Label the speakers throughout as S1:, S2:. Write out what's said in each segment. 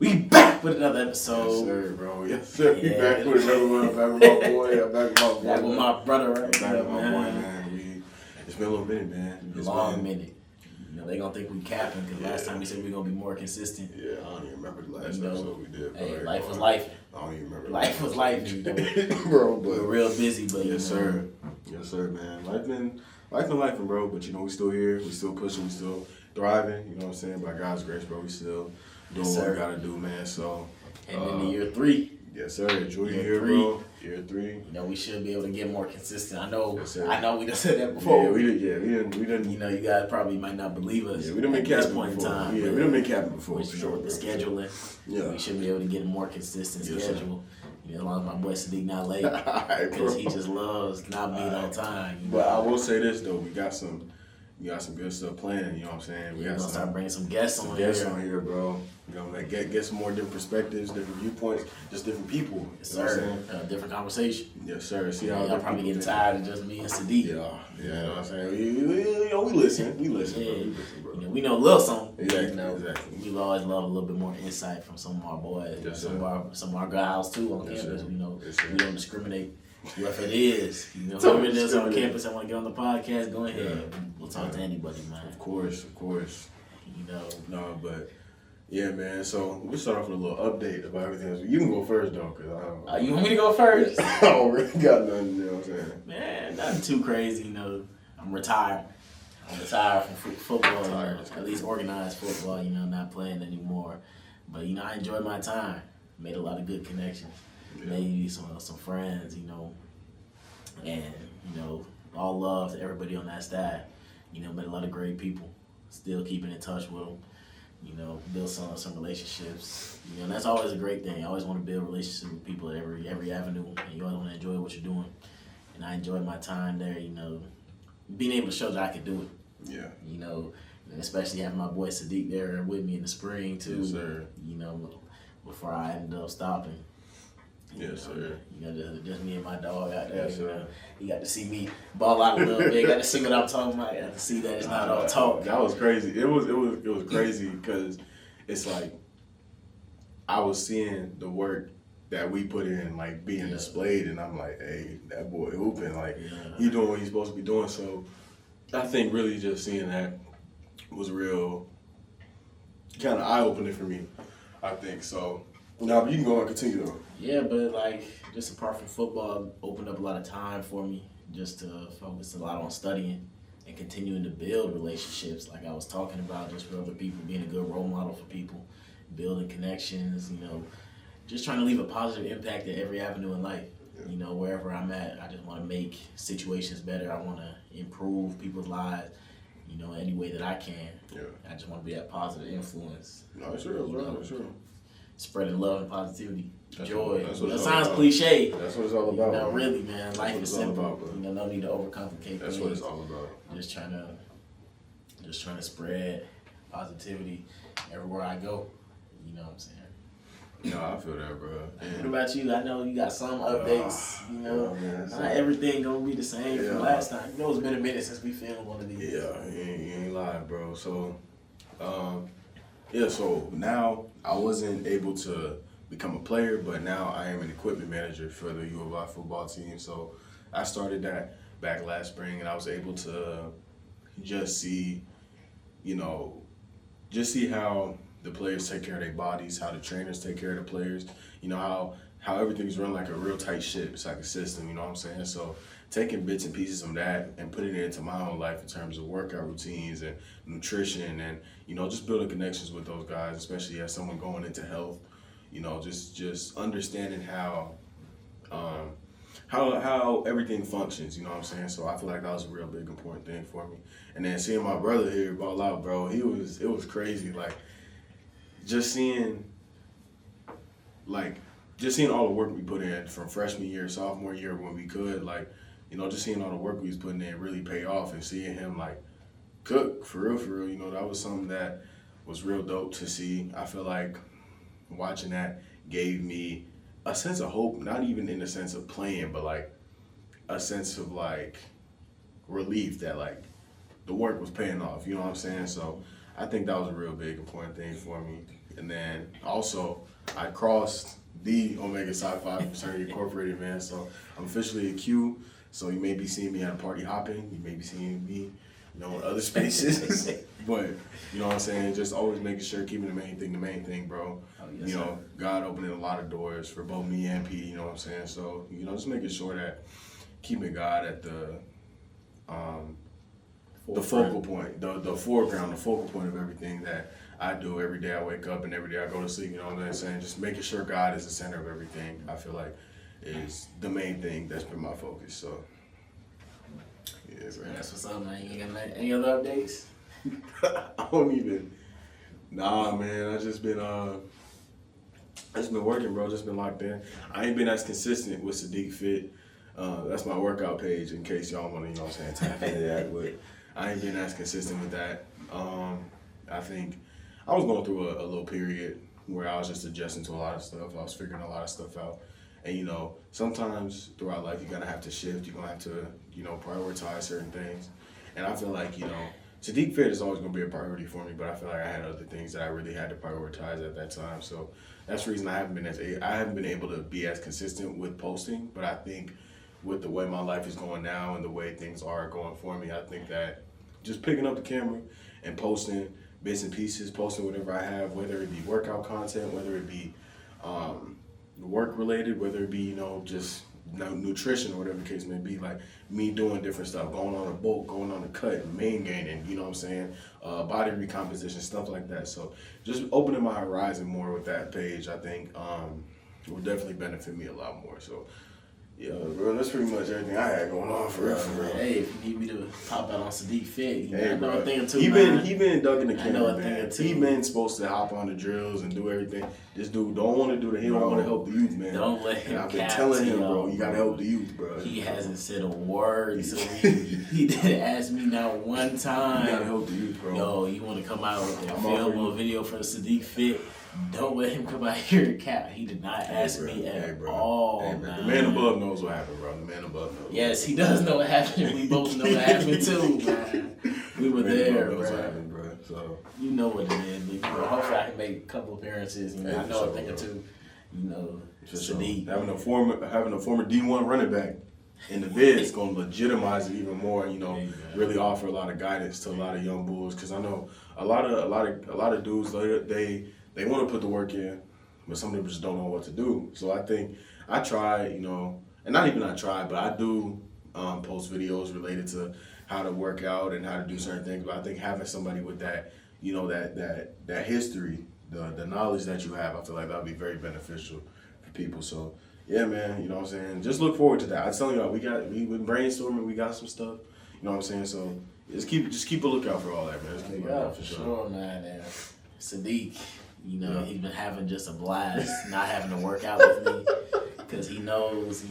S1: We back with another episode.
S2: Yes, sir, bro. Yes, sir. We back with another one. I'm back with my boy. I'm back with my boy.
S1: Back with my brother right
S2: back
S1: now,
S2: with my boy, man. It's been a little minute, man. It's
S1: long minute. You know, they gonna think we capping because last time we said we gonna be more consistent.
S2: Yeah, I don't even remember the last episode we did.
S1: Hey, life was life.
S2: I don't even remember.
S1: Life was life,
S2: bro. But
S1: we're real busy, but
S2: yes, sir. Yes, sir, man. Life been, bro. But you know, we still here. We still pushing. We still thriving. You know what I'm saying? By God's grace, bro. We still doing what we gotta do, man. So.
S1: And in the year 3.
S2: Yes, sir. Junior year, bro. Year 3.
S1: You know, we should be able to get more consistent. I know.
S2: Yes,
S1: I know we just said that before.
S2: Yeah, we didn't.
S1: You know, you guys probably might not believe us.
S2: Yeah, we done been capping before.
S1: Time,
S2: yeah, we done been capping before.
S1: With, with the scheduling.
S2: Yeah.
S1: We should be able to get a more consistent schedule.
S2: Sir.
S1: You know, as long as my boy Sadiq not late. Because he just loves not being on time. You know?
S2: But I will say this though, we got some good stuff planned. You know what I'm saying?
S1: We're gonna start bringing some guests on
S2: here, bro. You know, get some more different perspectives, different viewpoints, just different people.
S1: Yes, sir. Different conversation.
S2: Yes, sir. See how
S1: y'all probably getting tired of just me and Sadiq.
S2: Yeah, you know what I'm saying? We listen. We listen,
S1: yeah.
S2: Bro. We listen, bro.
S1: You know, we know a little something.
S2: Exactly.
S1: You know,
S2: exactly.
S1: We always love a little bit more insight from some of our boys,
S2: yes,
S1: some of our guys too on campus.
S2: Sir.
S1: You know,
S2: yes,
S1: we don't discriminate. Whoever it is, you know, whoever it is on campus that want to get on the podcast, go ahead. Yeah. We'll talk to anybody, man.
S2: Of course.
S1: You know.
S2: No, but yeah, man. So we'll start off with a little update about everything. You can go first, though, because I don't.
S1: You want me to go first?
S2: I don't really got nothing. You know what I'm saying?
S1: Man, nothing too crazy. You know, I'm retired. I'm retired from football, at least organized football. You know, not playing anymore. But you know, I enjoyed my time. Made a lot of good connections. Yeah. Made some friends, you know, and, you know, all love to everybody on that staff. You know, met a lot of great people. Still keeping in touch with them. You know, build some relationships. You know, and that's always a great thing. I always want to build relationships with people at every avenue, and you always want to enjoy what you're doing. And I enjoyed my time there, you know, being able to show that I could do it.
S2: Yeah.
S1: You know, and especially having my boy Sadiq there with me in the spring, too.
S2: Yes, sir.
S1: You know, before I ended up stopping.
S2: Yes, sir.
S1: You know, just me and my dog out there.
S2: Yes,
S1: you know, he got to see me ball out a little bit. Got to see what I'm talking about. Got to see that it's not all talk.
S2: That was crazy. It was crazy because it's like I was seeing the work that we put in, like being displayed, and I'm like, hey, that boy hooping, like he doing what he's supposed to be doing. So I think really just seeing that was real, kind of eye opening for me. I think so. Now, but you can go and continue though.
S1: Yeah, but like just apart from football, opened up a lot of time for me just to focus a lot on studying and continuing to build relationships. Like I was talking about, just for other people, being a good role model for people, building connections. You know, just trying to leave a positive impact at every avenue in life. Yeah. You know, wherever I'm at, I just want to make situations better. I want to improve people's lives. You know, any way that I can.
S2: Yeah.
S1: I just want to be that positive influence.
S2: No, it's real, bro. It's real.
S1: Spreading love and positivity, joy.
S2: That
S1: sounds cliche.
S2: That's what it's all about.
S1: You know, really, man. Life is simple.
S2: About,
S1: you know, no need to overcomplicate things.
S2: That's what it's all about.
S1: Just trying to spread positivity everywhere I go. You know what I'm saying?
S2: No, I feel that, bro.
S1: What about you? I know you got some updates. You know, not everything gonna be the same from last time. You know, it's been a minute since we filmed one of these.
S2: Yeah, you ain't lying, bro. So, so now I wasn't able to become a player, but now I am an equipment manager for the U of I football team. So I started that back last spring, and I was able to just see how the players take care of their bodies, how the trainers take care of the players, you know, how everything's run like a real tight ship. It's like a system, you know what I'm saying? So taking bits and pieces from that and putting it into my own life in terms of workout routines and nutrition and, you know, just building connections with those guys, especially as someone going into health, you know, just understanding how everything functions, you know what I'm saying? So I feel like that was a real big important thing for me. And then seeing my brother here ball out, bro, it was crazy. Like just seeing all the work we put in from freshman year, sophomore year when we could, like, you know, just seeing all the work we was putting in really pay off and seeing him like cook for real, you know, that was something that was real dope to see. I feel like watching that gave me a sense of hope, not even in the sense of playing, but like a sense of like relief that like the work was paying off, you know what I'm saying? So I think that was a real big important thing for me. And then also, I crossed the Omega Psi Phi Fraternity Incorporated, man. So I'm officially a Q. So you may be seeing me at a party hopping. You may be seeing me, in other spaces. But, you know what I'm saying? Just always making sure, keeping the main thing, bro. Oh, yes, sir. God opening a lot of doors for both me and Petey, you know what I'm saying? So, just making sure that keeping God at the focal point, the foreground, the focal point of everything that I do every day I wake up and every day I go to sleep, you know what I'm saying? Just making sure God is the center of everything, I feel like is the main thing that's been my focus. So, yeah, man.
S1: That's what's up, man. You got any other updates?
S2: I don't even. Nah, man. I just been working, bro. Just been locked in. I ain't been as consistent with Sadiq Fit. That's my workout page in case y'all want to, tap into that. But I ain't been as consistent with that. I think I was going through a little period where I was just adjusting to a lot of stuff. I was figuring a lot of stuff out. And, sometimes throughout life, you're going to have to shift. You're going to have to, prioritize certain things. And I feel like, Sadiq Fit is always going to be a priority for me, but I feel like I had other things that I really had to prioritize at that time. So that's the reason I haven't been able to be as consistent with posting. But I think with the way my life is going now and the way things are going for me, I think that just picking up the camera and posting bits and pieces, posting whatever I have, whether it be workout content, whether it be work related, whether it be, just nutrition or whatever the case may be, like me doing different stuff, going on a boat, going on a cut, main gaining, you know what I'm saying, body recomposition, stuff like that. So just opening my horizon more with that page, I think will definitely benefit me a lot more. So yeah, bro, that's pretty much everything I had going on for real.
S1: Hey, if you need me to pop out on Sadiq Fit,
S2: hey,
S1: I know a thing or two.
S2: He been ducking the camera, man. He been supposed to hop on the drills and do everything. This dude don't want to do that. He don't want to help the youth, man.
S1: Don't let him.
S2: And I've been telling him, bro, you gotta help the youth, bro.
S1: He hasn't said a word. So he didn't ask me not one time.
S2: You gotta help the youth, bro.
S1: Yo, you want to come out and film a video for Sadiq Fit? Don't let him come out here and cap. He did not ask me at all.
S2: Hey, the man above knows what happened, bro. The man above knows.
S1: Yes, he does know what happened. We both know what happened too, man. We were there, bro.
S2: What happened, bro. So
S1: you know what it is. But, hopefully I can make a couple appearances.
S2: Hey,
S1: I know a thing or two. Sadiq.
S2: Having a former D1 running back in the vid is going to legitimize it even more. Really offer a lot of guidance to a lot of young bulls, because I know a lot of dudes they want to put the work in, but some of them just don't know what to do. So I think I try, and not even I try, but I do post videos related to how to work out and how to do certain things. But I think having somebody with that, that history, the knowledge that you have, I feel like that would be very beneficial for people. So yeah, man, you know what I'm saying? Just look forward to that. I tell y'all, we've been brainstorming, we got some stuff, you know what I'm saying? So just keep a lookout for all that, man. Just keep a lookout for
S1: sure, man. And Sadiq, he's been having just a blast, not having to work out with me, because he knows,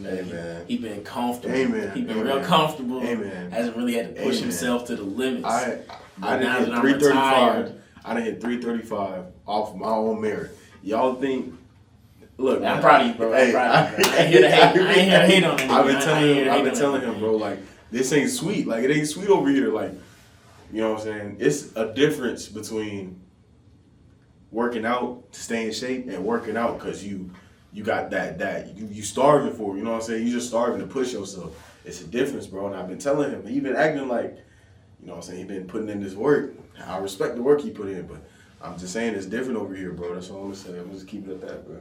S1: he's been comfortable.
S2: Amen.
S1: He's been real comfortable.
S2: Amen.
S1: Hasn't really had to push himself to the limits.
S2: I done hit 335. I done hit 335 off my own merit. Y'all think? Look,
S1: I'm proud of you, bro. I'm proud of you, bro. I ain't here to hate on him.
S2: I've been telling him, bro, like, this ain't sweet. Like, it ain't sweet over here. Like, you know what I'm saying? It's a difference between working out to stay in shape and working out because you got that you starving for, you know what I'm saying? You just starving to push yourself. It's a difference, bro. And I've been telling him, he been acting like, you know what I'm saying, he been putting in this work. I respect the work he put in, but I'm just saying it's different over here, bro. That's all I'm gonna say. I'm just keeping it at that, bro.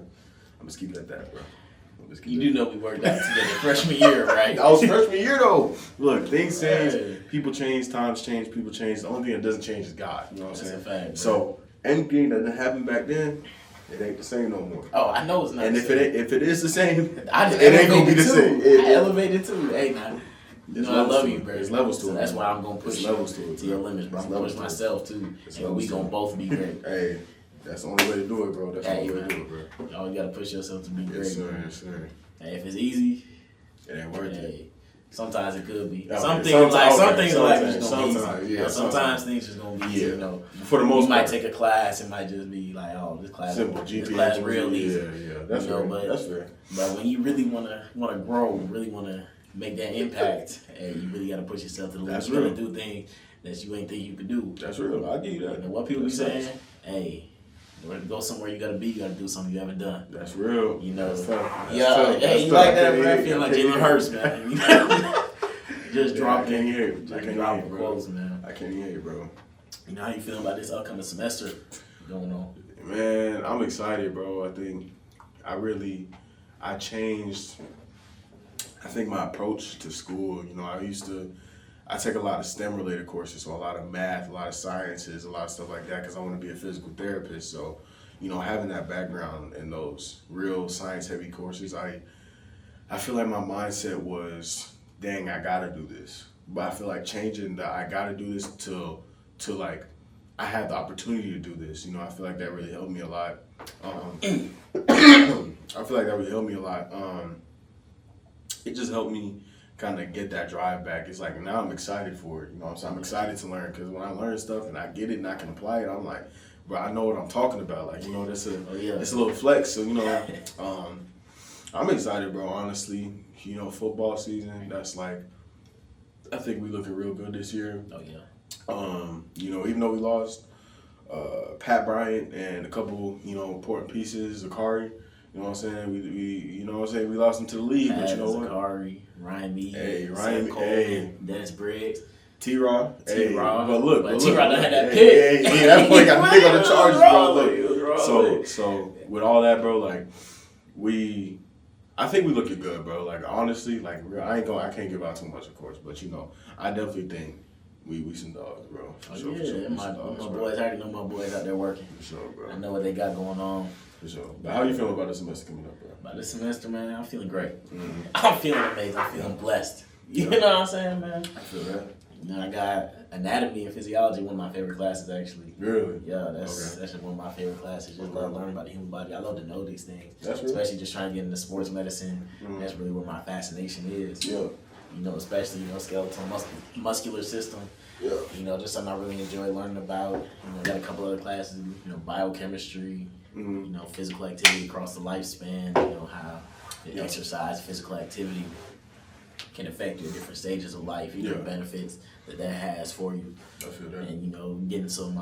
S1: You do know we worked out together freshman year, right?
S2: That was freshman year, though. Look, things change, people change, times change, people change. The only thing that doesn't change is God. You know what I'm saying?
S1: That's a fact, bro.
S2: So anything that happened back then, it ain't the same no more.
S1: Oh, I know it's not.
S2: And
S1: if
S2: it is the same, it
S1: ain't
S2: gonna be the same.
S1: I elevated too. Hey, man. I love you, bro.
S2: There's levels to it.
S1: That's why I'm gonna push
S2: levels to
S1: your limits, bro. I'm gonna push myself too, and we gonna both be great.
S2: Hey, that's the only way to do it, bro. That's the only way to do it, bro.
S1: You always gotta push yourself to be great.
S2: Yes, sir. Yes, sir.
S1: Hey, if it's easy,
S2: it ain't worth it.
S1: Sometimes it could be.
S2: Some
S1: things in life just gonna be easy.
S2: Yeah,
S1: sometimes things just gonna be easy.
S2: Yeah. For the most part,
S1: you might take a class, it might just be like, oh, this class
S2: simple.
S1: This class real easy.
S2: Yeah. That's fair. That's fair.
S1: But when you really wanna grow, really wanna make that impact, hey, you really gotta push yourself to the limit. You gotta do things that you ain't think you could do.
S2: That's real. I give you that.
S1: And what people be saying, hey, In order to go somewhere you gotta be, you gotta do something you haven't done.
S2: That's real.
S1: You know.
S2: That's tough. That's
S1: Yeah,
S2: tough.
S1: hey,
S2: That's
S1: you
S2: tough.
S1: like that, bro? I feel like Jalen Hurts, man. Just dropping dropping quotes, man.
S2: I can't even hate, bro.
S1: You know how you feeling about this upcoming semester going on?
S2: Man, I'm excited, bro. I think I changed, I think my approach to school. You know, I take a lot of STEM related courses, so a lot of math, a lot of sciences, a lot of stuff like that, because I want to be a physical therapist. So, you know, having that background in those real science heavy courses, I feel like my mindset was, dang, I gotta do this. But I feel like changing the I gotta do this to like, I have the opportunity to do this. You know, I feel like that really helped me a lot. I feel like that really helped me a lot. It just helped me kind of get that drive back. It's like now I'm excited for it. You know what I'm saying? I'm excited to learn, because when I learn stuff and I get it and I can apply it, I'm like, bro, I know what I'm talking about. Like, you know, that's it's a little flex. So, you know, I'm excited, bro, honestly. You know, football season, that's like, I think we looking real good this year.
S1: Oh, yeah.
S2: You know, even though we lost Pat Bryant and a couple, you know, important pieces, Zakari, you know what I'm saying? We you know what I'm saying? We lost him to the league, but you know what?
S1: Zakari, Ryan Mead,
S2: Ryan Mead,
S1: Dennis Briggs,
S2: T-Raw.
S1: But
S2: look,
S1: T-Raw done had that pick.
S2: Hey, that boy got pick on the Chargers, bro. Look.
S1: So
S2: So with all that, bro, like I think we looking good, bro. Like honestly, like I can't give out too much, of course, but you know, I definitely think we some dogs, bro. For sure.
S1: My boys, I already know my boys out there working.
S2: For sure, bro.
S1: I know what they got going on.
S2: For sure. But how you feeling about this semester coming up, bro?
S1: About this semester, man, I'm feeling great.
S2: Mm-hmm.
S1: I'm feeling amazing. I'm feeling blessed. You know what I'm saying, man?
S2: I feel that.
S1: You know, I got anatomy and physiology, one of my favorite classes, actually.
S2: Really?
S1: Yeah, that's just one of my favorite classes. Just love learning about the human body. I love to know these things.
S2: That's real.
S1: Especially just trying to get into sports medicine.
S2: Mm-hmm.
S1: That's really where my fascination is.
S2: Yeah.
S1: You know, especially, skeletal muscular system.
S2: Yeah.
S1: You know, just something I really enjoy learning about. You know, got a couple other classes, biochemistry,
S2: Mm-hmm.
S1: physical activity across the lifespan, how the exercise, physical activity can affect you at different stages of life, the benefits that has for you.
S2: I feel that.
S1: And, getting some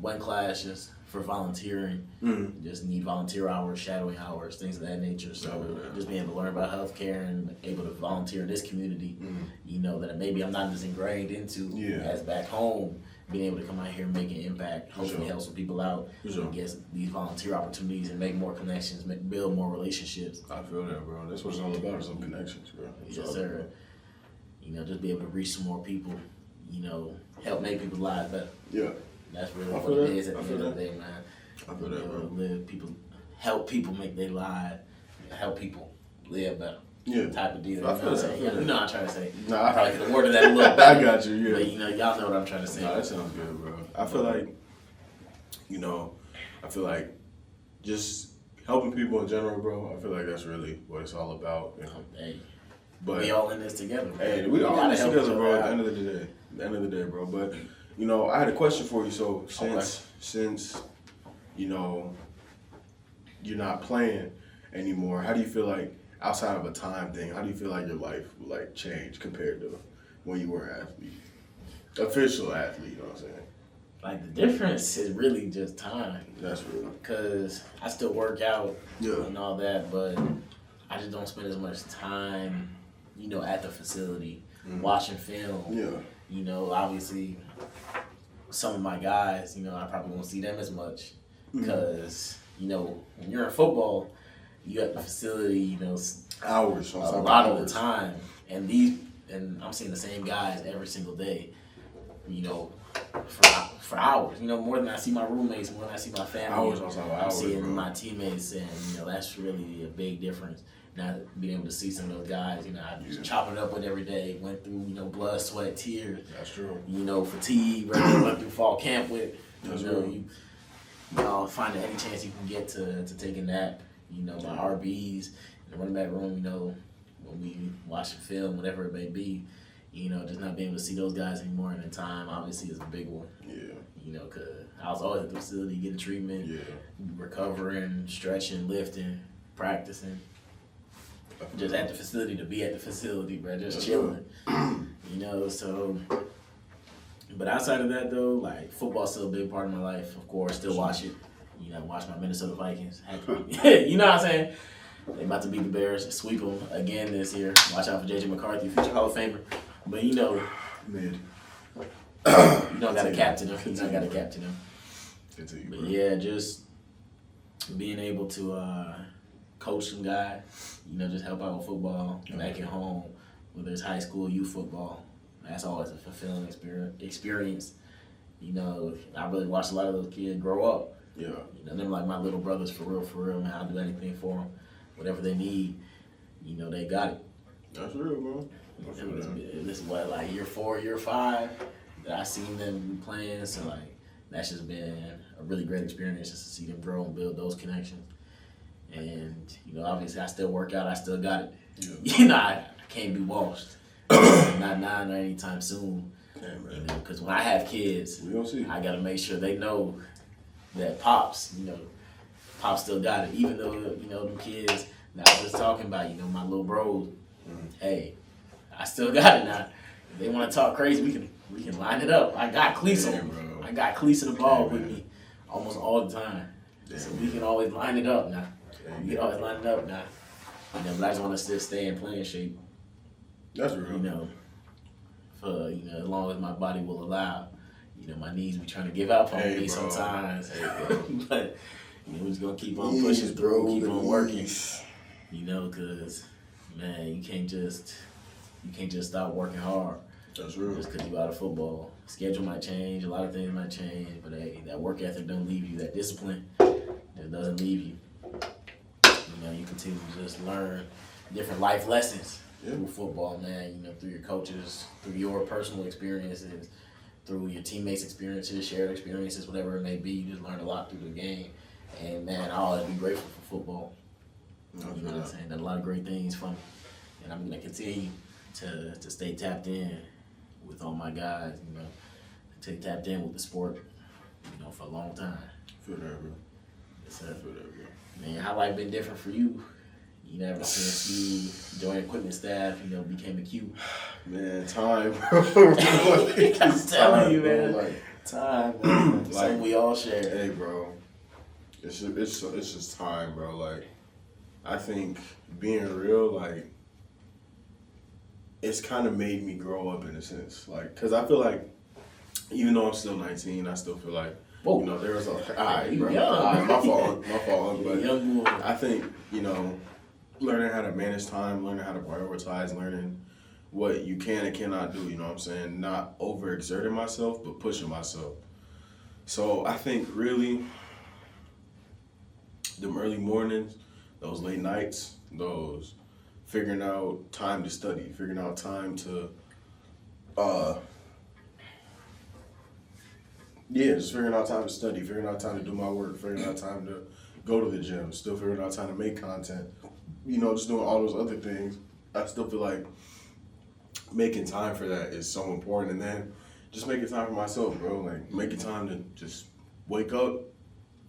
S1: one classes for volunteering.
S2: Mm-hmm.
S1: Just need volunteer hours, shadowing hours, things of that nature. So just being able to learn about healthcare and able to volunteer in this community, that maybe I'm not as ingrained into as back home. Being able to come out here and make an impact, hopefully help some people out, and get these volunteer opportunities and make more connections, build more relationships.
S2: I feel that, bro. That's what it's all about, some connections, bro.
S1: Yes, sir. Just be able to reach some more people, help make people's lives better.
S2: Yeah.
S1: That's really what it is at the end of the day, man.
S2: I feel that, bro.
S1: Help people make their lives, help people live better.
S2: Yeah.
S1: Type of deal.
S2: I feel that.
S1: You know what I'm trying to say.
S2: Nah,
S1: I probably could have worded that a little better.
S2: I got you, yeah.
S1: But y'all know what I'm trying to say.
S2: Nah, that sounds good, bro. I feel like, just helping people in general, bro. I feel like that's really what it's all about.
S1: Hey,
S2: but
S1: we all in this together.
S2: Hey, we all in this together, bro. At the end of the day, bro. But I had a question for you. So since you're not playing anymore, how do you feel like, outside of a time thing, how do you feel like your life will change compared to when you were an athlete? Official athlete, you know what I'm saying?
S1: Like the difference is really just time.
S2: That's real.
S1: Cause I still work out and all that, but I just don't spend as much time, at the facility, watching film.
S2: Yeah.
S1: Obviously some of my guys, I probably won't see them as much. Cause, when you're in football, you at the facility,
S2: hours,
S1: a lot of the time, and I'm seeing the same guys every single day, for hours, more than I see my roommates, more than I see my family. I'm seeing my teammates, and that's really a big difference. Not being able to see some of those guys, I was chopping it up with every day, went through, blood, sweat, tears.
S2: That's true.
S1: Fatigue, went through fall camp with,
S2: That's true.
S1: finding any chance you can get to take a nap. My RBs in the running back room, when we watch the film, whatever it may be, just not being able to see those guys anymore in the time, obviously, is a big one.
S2: Yeah.
S1: Because I was always at the facility getting treatment, recovering, stretching, lifting, practicing. Just at the facility to be at the facility, bro, just chilling. So. But outside of that, though, football's still a big part of my life, of course, still watch it. You know, watch my Minnesota Vikings. You know what I'm saying? They about to beat the Bears, sweep them again this year. Watch out for J.J. McCarthy, future Hall of Famer. But you know,
S2: Mid.
S1: you don't got to captain him. You don't got to captain him.
S2: Continue,
S1: But
S2: bro.
S1: yeah, just being able to coach some guy, you know, just help out with football back at home, whether it's high school, youth football. That's always a fulfilling experience. You know, I really watched a lot of those kids grow up.
S2: Yeah.
S1: You know, them like my little brothers for real, man. I'll do anything for them. Whatever they need, you know, they got it.
S2: That's real, bro.
S1: This is what, like year 4, year 5 that I seen them playing. So like that's just been a really great experience just to see them grow and build those connections. And you know, obviously I still work out. I still got it.
S2: Yeah.
S1: You know, I can't be washed. Not now or anytime soon.
S2: Hey, man.
S1: You know, because when I have kids,
S2: We gonna see.
S1: I gotta make sure they know that Pops, you know, Pops still got it. Even though, you know, them kids that I was talking about, you know, my little bros, hey, I still got it now. If they want to talk crazy, we can line it up. I got cleats on.
S2: Bro.
S1: I got cleats in the ball
S2: Hey,
S1: with
S2: man.
S1: me almost all the time.
S2: Damn.
S1: So we can always line it up now.
S2: Hey,
S1: We can always line it up now. You know, but I just want to still stay in playing shape.
S2: That's real.
S1: You know, for you know, as long as my body will allow. You know, my knees be trying to give up on
S2: Hey,
S1: me
S2: bro.
S1: sometimes.
S2: Hey, bro.
S1: But you know, we're just gonna keep on pushing through, keep on working.
S2: Knees.
S1: You know, cause man, you can't just stop working hard
S2: That's real.
S1: just cause you out of football. Schedule might change, a lot of things might change, but hey, that work ethic don't leave you. That discipline, it doesn't leave you. You know, you continue to just learn different life lessons through football, man. You know, through your coaches, through your personal experiences, through your teammates' experiences, shared experiences, whatever it may be. You just learn a lot through the game. And man, I always be grateful for football. You know what I'm saying? Done a lot of great things for me. And I'm gonna continue to stay tapped in with all my guys, you know, stay tapped in with the sport, you know, for a long time.
S2: Feel that, bro.
S1: It's
S2: Feel that, bro.
S1: man, how life been different for you? You never since you joined equipment staff, you know, became a Q.
S2: Man, time, bro.
S1: I'm telling you, man.
S2: Bro. Like,
S1: Time, man.
S2: Like-
S1: Something we all share.
S2: hey, bro. It's just time, bro. Like, I think being real, like, it's kind of made me grow up in a sense. Like, cause I feel like, even though I'm still 19, I still feel like,
S1: Whoa.
S2: you know, there was a,
S1: You
S2: bro.
S1: young.
S2: My fault. But
S1: Young boy.
S2: I think, you know, learning how to manage time, learning how to prioritize, learning what you can and cannot do, you know what I'm saying? Not overexerting myself, but pushing myself. So I think really, them early mornings, those late nights, those figuring out time to study, figuring out time to, just figuring out time to study, figuring out time to do my work, figuring out time to go to the gym, still figuring out time to make content, you know, just doing all those other things. I still feel like making time for that is so important. And then just making time for myself, bro. Like, making time to just wake up,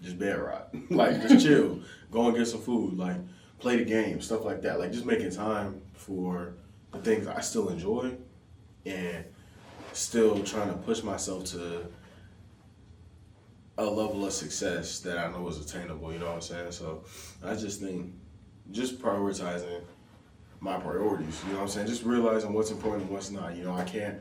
S2: just bed rot. Like, just chill, go and get some food, like, play the game, stuff like that. Like, just making time for the things I still enjoy and still trying to push myself to a level of success that I know is attainable, you know what I'm saying? So I just think just prioritizing my priorities, you know what I'm saying? Just realizing what's important and what's not. You know, I can't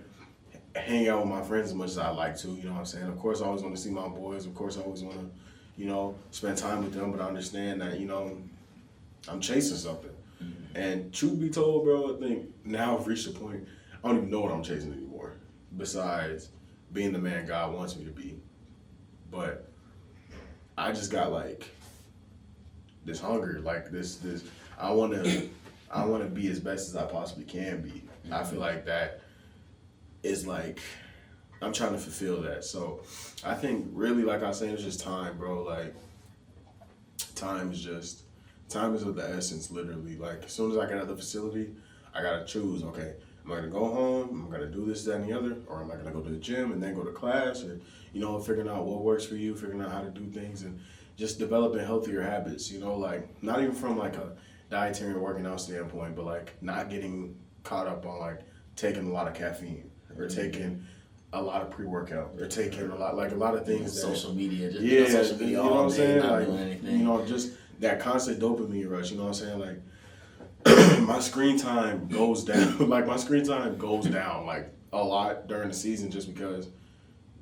S2: hang out with my friends as much as I like to, you know what I'm saying? Of course, I always want to see my boys. Of course, I always want to, you know, spend time with them, but I understand that, you know, I'm chasing something. And truth be told, bro, I think now I've reached a point, I don't even know what I'm chasing anymore, besides being the man God wants me to be. But I just got like this hunger, like this I wanna be as best as I possibly can be. I feel like that is like I'm trying to fulfill that. So I think really, like I said, it's just time, bro. Like time is of the essence, literally. Like as soon as I get out of the facility, I gotta choose, okay, am I gonna go home, am I gonna do this, that, and the other, or am I gonna go to the gym and then go to class, or, you know, figuring out what works for you, figuring out how to do things, and just developing healthier habits, you know, like, not even from like a dietary working out standpoint, but like not getting caught up on like taking a lot of caffeine or taking a lot of pre-workout. They're taking a lot of things.
S1: Social media, just
S2: yeah,
S1: social media
S2: you know what
S1: all
S2: I'm
S1: day,
S2: saying?
S1: not
S2: Like,
S1: doing anything.
S2: you know, just that constant dopamine rush. You know what I'm saying? Like, my screen time goes down. Like, my screen time goes down like a lot during the season, just because.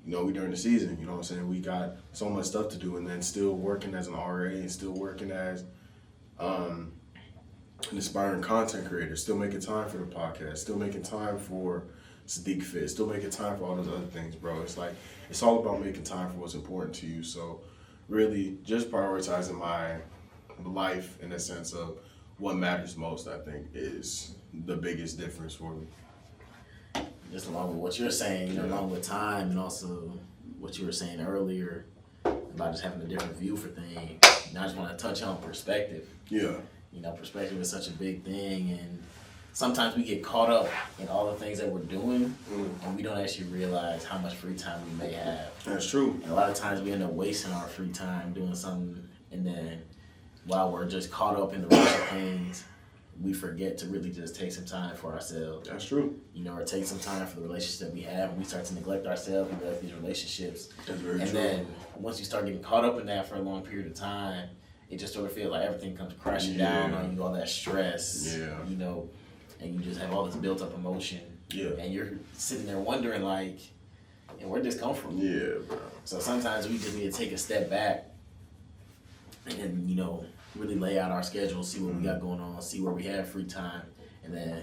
S2: You know, we during the season, you know what I'm saying? We got so much stuff to do, and then still working as an RA and still working as an aspiring content creator, still making time for the podcast, still making time for Sadiq Fit, still making time for all those other things, bro. It's like, it's all about making time for what's important to you. So really just prioritizing my life in the sense of what matters most, I think, is the biggest difference for me.
S1: Just along with what you're saying, you know, along with time, and also what you were saying earlier about just having a different view for things. And I just want to touch on perspective.
S2: Yeah.
S1: You know, perspective is such a big thing, and sometimes we get caught up in all the things that we're doing, and we don't actually realize how much free time we may have.
S2: That's true.
S1: And a lot of times we end up wasting our free time doing something, and then while we're just caught up in the rush of things, we forget to really just take some time for ourselves.
S2: That's true.
S1: You know, or take some time for the relationships that we have, and we start to neglect ourselves, neglect these relationships.
S2: That's very
S1: and
S2: true.
S1: then once you start getting caught up in that for a long period of time, it just sort of feels like everything comes crashing down on you, all that stress.
S2: Yeah.
S1: You know, and you just have all this built up emotion.
S2: Yeah.
S1: And you're sitting there wondering, like, and where'd this come from?
S2: Yeah, bro.
S1: So sometimes we just need to take a step back and, you know, really lay out our schedule, see what we got going on, see where we have free time, and then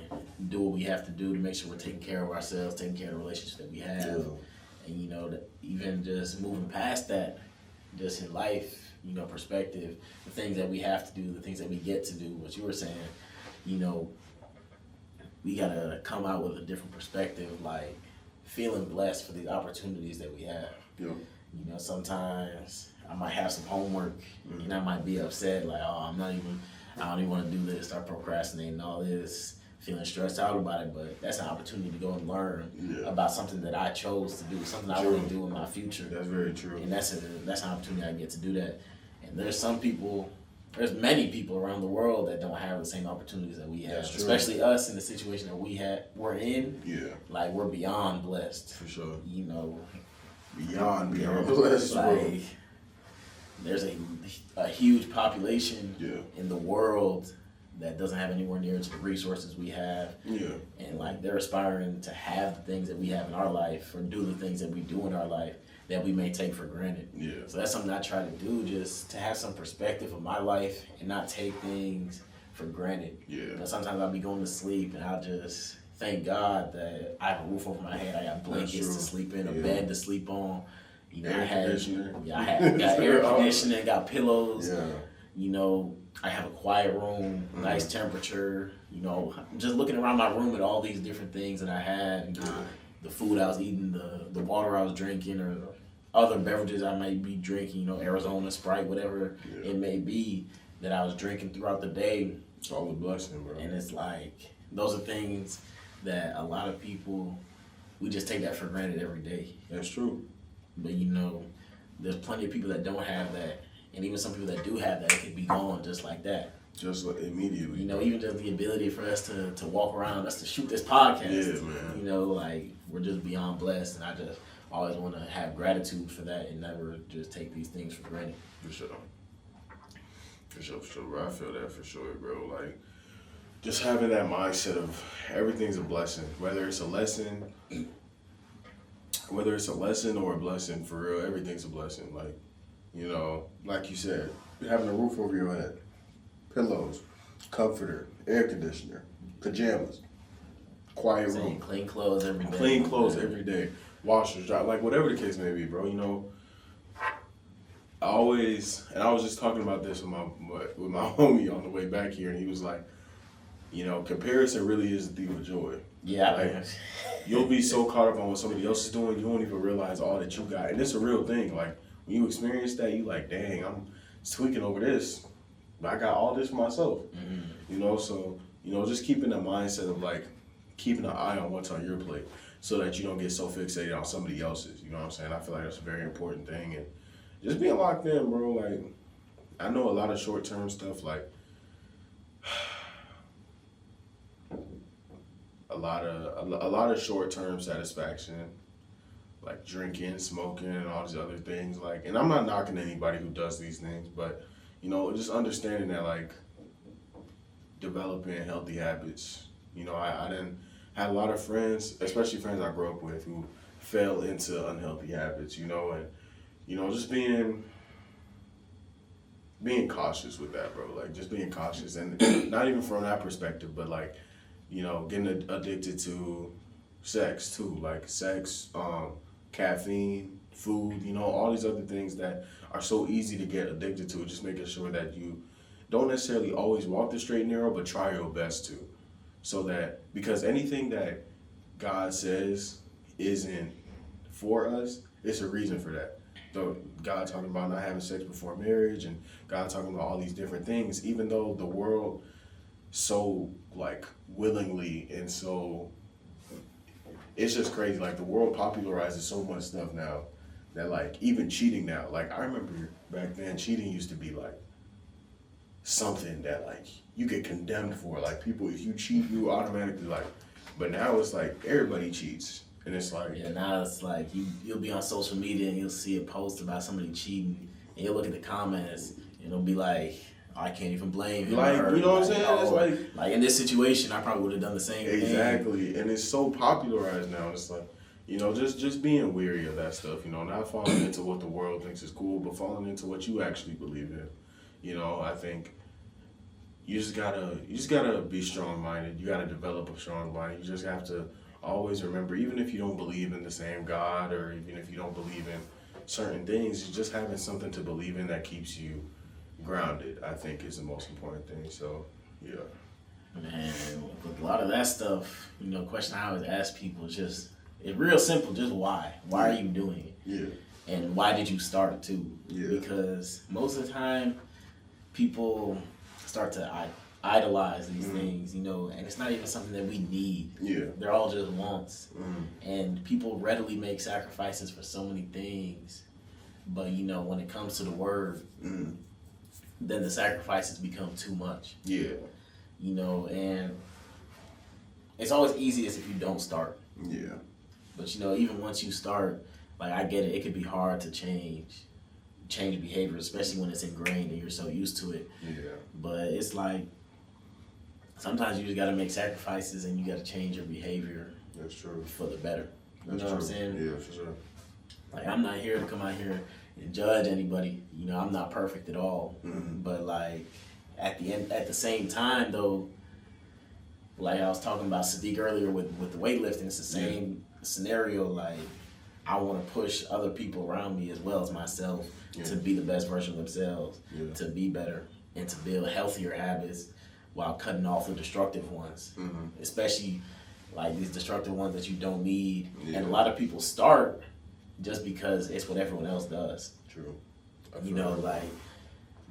S1: do what we have to do to make sure we're taking care of ourselves, taking care of the relationships that we have.
S2: Yeah.
S1: And, you know, that even just moving past that, just in life, you know, perspective, the things that we have to do, the things that we get to do, what you were saying, you know, we gotta come out with a different perspective, like feeling blessed for the opportunities that we have.
S2: Yeah.
S1: You know, sometimes I might have some homework and I might be upset, like, oh, I don't even want to do this, start procrastinating all this, feeling stressed out about it, but that's an opportunity to go and learn about something that I chose to do, something I want to do in my future.
S2: That's very true.
S1: And that's an opportunity I get to do that. And there's many people around the world that don't have the same opportunities that we have, especially us in the situation that we're in.
S2: Yeah.
S1: Like, we're beyond blessed.
S2: For sure.
S1: You know,
S2: Beyond blessed, bro.
S1: like, there's a huge population in the world that doesn't have anywhere near to the resources we have. Yeah. And like, they're aspiring to have the things that we have in our life, or do the things that we do in our life that we may take for granted. Yeah. So that's something I try to do, just to have some perspective of my life and not take things for granted. Yeah. You know, sometimes I'll be going to sleep and I'll just thank God that I have a roof over my head, I got blankets to sleep in, a bed to sleep on. You know, I got air conditioning, got pillows. Yeah. You know, I have a quiet room, nice temperature. You know, just looking around my room at all these different things that I had, the food I was eating, the water I was drinking, or other beverages I might be drinking, you know, Arizona, Sprite, whatever it may be that I was drinking throughout the day.
S2: It's all a blessing, bro.
S1: And it's like, those are things that a lot of people, we just take that for granted every day.
S2: That's true.
S1: But, you know, there's plenty of people that don't have that. And even some people that do have that, it could be gone just like that.
S2: Just like immediately.
S1: You know, even just the ability for us to walk around, us to shoot this podcast.
S2: Yeah, man.
S1: You know, like, we're just beyond blessed. And I just always want to have gratitude for that and never just take these things for granted.
S2: For sure. For sure, bro. I feel that for sure, bro. Like, just having that mindset of everything's a blessing. Whether it's a lesson or a blessing, for real, everything's a blessing. Like, you know, like you said, having a roof over your head, pillows, comforter, air conditioner, pajamas, quiet room.
S1: Clean clothes every day.
S2: Clean clothes every day. Washers, dry, like whatever the case may be, bro. You know, I was just talking about this with my homie on the way back here, and he was like, you know, comparison really is the thief of joy.
S1: Yeah,
S2: like, you'll be so caught up on what somebody else is doing, you won't even realize all that you got. And it's a real thing. Like, when you experience that, you like, dang, I'm tweaking over this, but I got all this for myself. Mm-hmm. You know, so, you know, just keeping that mindset of like, keeping an eye on what's on your plate so that you don't get so fixated on somebody else's. You know what I'm saying? I feel like that's a very important thing. And just being locked in, bro. Like, I know a lot of short-term stuff, like, a lot of short-term satisfaction, like drinking, smoking, and all these other things. Like, and I'm not knocking anybody who does these things, but you know, just understanding that like developing healthy habits. You know, I didn't had a lot of friends, especially friends I grew up with, who fell into unhealthy habits. You know, and you know, just being cautious with that, bro. Like, just being cautious, and not even from that perspective, but like, you know, getting addicted to sex too, like sex, caffeine, food, you know, all these other things that are so easy to get addicted to. Just making sure that you don't necessarily always walk the straight and narrow, but try your best to, so that because anything that God says isn't for us, it's a reason for that. So God talking about not having sex before marriage, and God talking about all these different things, even though the world so like willingly and so, it's just crazy. Like, the world popularizes so much stuff now that like even cheating now, like I remember back then cheating used to be like something that like you get condemned for. Like, people, if you cheat, you automatically like, but now it's like everybody cheats. And it's like,
S1: yeah, now it's like you'll be on social media and you'll see a post about somebody cheating, and you'll look at the comments and it'll be like, oh, I can't even blame him.
S2: like,
S1: or her.
S2: you know what I'm
S1: Like,
S2: saying? It's
S1: like in this situation, I probably would have done the same thing.
S2: exactly, and it's so popularized now. It's like, you know, just being weary of that stuff. You know, not falling into what the world thinks is cool, but falling into what you actually believe in. You know, I think you just gotta be strong minded. You gotta develop a strong mind. You just have to always remember, even if you don't believe in the same God, or even if you don't believe in certain things, just having something to believe in that keeps you grounded, I think, is the most important thing. So, yeah.
S1: Man, with a lot of that stuff, you know, question I always ask people is just, it's real simple, just why? Why are you doing it?
S2: Yeah.
S1: And why did you start to?
S2: Yeah.
S1: Because most of the time, people start to idolize these things, you know, and it's not even something that we need.
S2: Yeah.
S1: They're all just wants. And people readily make sacrifices for so many things. But, you know, when it comes to the word, then the sacrifices become too much.
S2: Yeah.
S1: You know, and it's always easiest if you don't start.
S2: Yeah.
S1: But, you know, even once you start, like, I get it, it could be hard to change behavior, especially when it's ingrained and you're so used to it.
S2: Yeah.
S1: But it's like, sometimes you just got to make sacrifices and you got to change your behavior.
S2: That's true.
S1: For the better. You
S2: That's
S1: know
S2: true.
S1: what I'm saying?
S2: Yeah, for sure.
S1: Like, I'm not here to come out here and judge anybody. You know, I'm not perfect at all. But like, at the same time though, like I was talking about Sadiq earlier with the weightlifting, it's the same scenario. Like, I want to push other people around me as well as myself to be the best version of themselves, to be better, and to build healthier habits while cutting off the destructive ones, especially like these destructive ones that you don't need. And a lot of people start just because it's what everyone else does.
S2: True.
S1: You know, like,